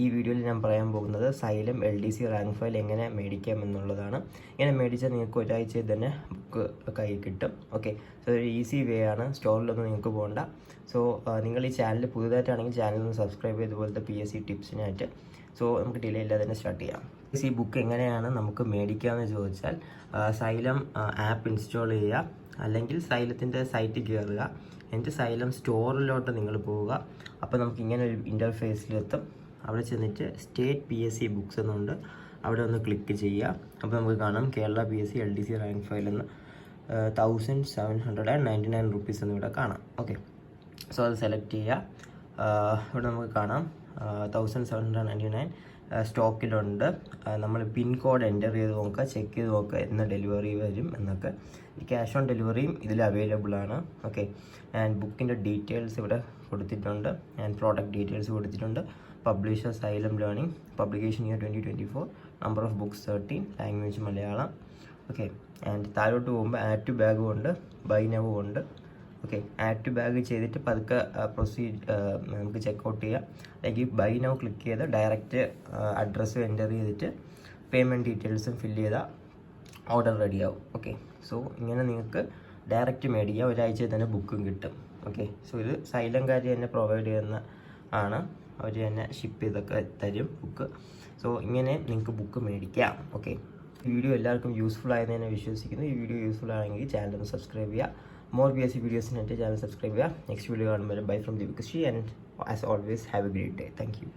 ഈ വീഡിയോയിൽ ഞാൻ പറയാൻ പോകുന്നത് സൈലം LDC റാങ്ക് ഫയൽ എങ്ങനെ മേടിക്കാം എന്നുള്ളതാണ്. ഇങ്ങനെ മേടിച്ചാൽ നിങ്ങൾക്ക് ഒരാഴ്ചയിൽ തന്നെ ബുക്ക് കയ്യിൽ കിട്ടും. ഓക്കെ, സോ ഒരു ഈസി വേ ആണ്. സ്റ്റോറിലൊന്നും നിങ്ങൾക്ക് പോകണ്ട. സോ നിങ്ങൾ ഈ ചാനൽ പുതുതായിട്ടാണെങ്കിൽ ചാനൽ ഒന്ന് സബ്സ്ക്രൈബ് ചെയ്തുപോലത്തെ PSC ടിപ്സിനായിട്ട്. സോ നമുക്ക് ഡിലേ ഇല്ലാതെ തന്നെ സ്റ്റാർട്ട് ചെയ്യാം. ഈ ബുക്ക് എങ്ങനെയാണ് നമുക്ക് മേടിക്കാമെന്ന് ചോദിച്ചാൽ സൈലം ആപ്പ് ഇൻസ്റ്റാൾ ചെയ്യുക, അല്ലെങ്കിൽ സൈലത്തിൻ്റെ സൈറ്റിൽ കയറുക, എന്നിട്ട് സൈലം സ്റ്റോറിലോട്ട് നിങ്ങൾ പോവുക. അപ്പോൾ നമുക്ക് ഇങ്ങനെ ഒരു ഇൻ്റർഫേസിലെത്തും. അവിടെ ചെന്നിട്ട് സ്റ്റേറ്റ് PSC ബുക്സ് എന്നുണ്ട്, അവിടെ ഒന്ന് ക്ലിക്ക് ചെയ്യുക. അപ്പോൾ നമുക്ക് കാണാം Kerala PSC LDC rank file എന്ന് 1799 റുപ്പീസ് എന്ന് ഇവിടെ കാണാം. ഓക്കെ, സോ അത് സെലക്ട് ചെയ്യുക. ഇവിടെ നമുക്ക് കാണാം 1799 സ്റ്റോക്കിലുണ്ട്. നമ്മൾ പിൻ കോഡ് എൻ്റർ ചെയ്ത് നോക്കുക, ചെക്ക് ചെയ്ത് നോക്കുക എന്ന് ഡെലിവറി വരും എന്നൊക്കെ. ക്യാഷ് ഓൺ ഡെലിവറിയും ഇതിൽ അവൈലബിൾ ആണ്. ഓക്കെ, ആൻഡ് ബുക്കിൻ്റെ ഡീറ്റെയിൽസ് ഇവിടെ കൊടുത്തിട്ടുണ്ട്, ആൻഡ് പ്രോഡക്റ്റ് ഡീറ്റെയിൽസ് കൊടുത്തിട്ടുണ്ട്. Publisher xylem learning, publication year 2024, number of books 13, language Malayalam. Okay, and താഴോട്ട് പോകുമ്പോൾ ആഡ് ടു ബാഗും ഉണ്ട്, ബൈ നൗവും ഉണ്ട്. ഓക്കെ, ആഡ് ടു ബാഗ് ചെയ്തിട്ട് പതുക്കെ നമുക്ക് ചെക്കൗട്ട് ചെയ്യാം. അല്ലെങ്കിൽ ബൈ നൗ ക്ലിക്ക് ചെയ്ത് ഡയറക്റ്റ് അഡ്രസ്സും എൻ്റർ ചെയ്തിട്ട് പേയ്മെൻറ്റ് ഡീറ്റെയിൽസും ഫില്ല് ചെയ്താൽ ഓർഡർ റെഡിയാവും. ഓക്കെ, സോ ഇങ്ങനെ നിങ്ങൾക്ക് ഡയറക്റ്റ് മേടിക്കാം, ഒരാഴ്ചയിൽ തന്നെ ബുക്കും കിട്ടും. ഓക്കെ, സോ ഇത് സൈലംകാർ തന്നെ പ്രൊവൈഡ് ചെയ്യുന്ന ആണ്, അവർ തന്നെ ഷിപ്പ് ചെയ്തൊക്കെ തരും ബുക്ക്. സോ ഇങ്ങനെ നിങ്ങൾക്ക് ബുക്ക് മേടിക്കാം. ഓക്കെ, ഈ വീഡിയോ എല്ലാവർക്കും യൂസ്ഫുൾ ആയെന്ന് തന്നെ വിശ്വസിക്കുന്നു. ഈ വീഡിയോ യൂസ്ഫുൾ ആണെങ്കിൽ ചാനൽ ഒന്ന് സബ്സ്ക്രൈബ് ചെയ്യുക. More PSC വീഡിയോസിനായിട്ട് ചാനൽ സബ്സ്ക്രൈബ് ചെയ്യുക. നെക്സ്റ്റ് വീഡിയോ കാണുമ്പോൾ bye from Deepak Shri, and as always have A great day. Thank you.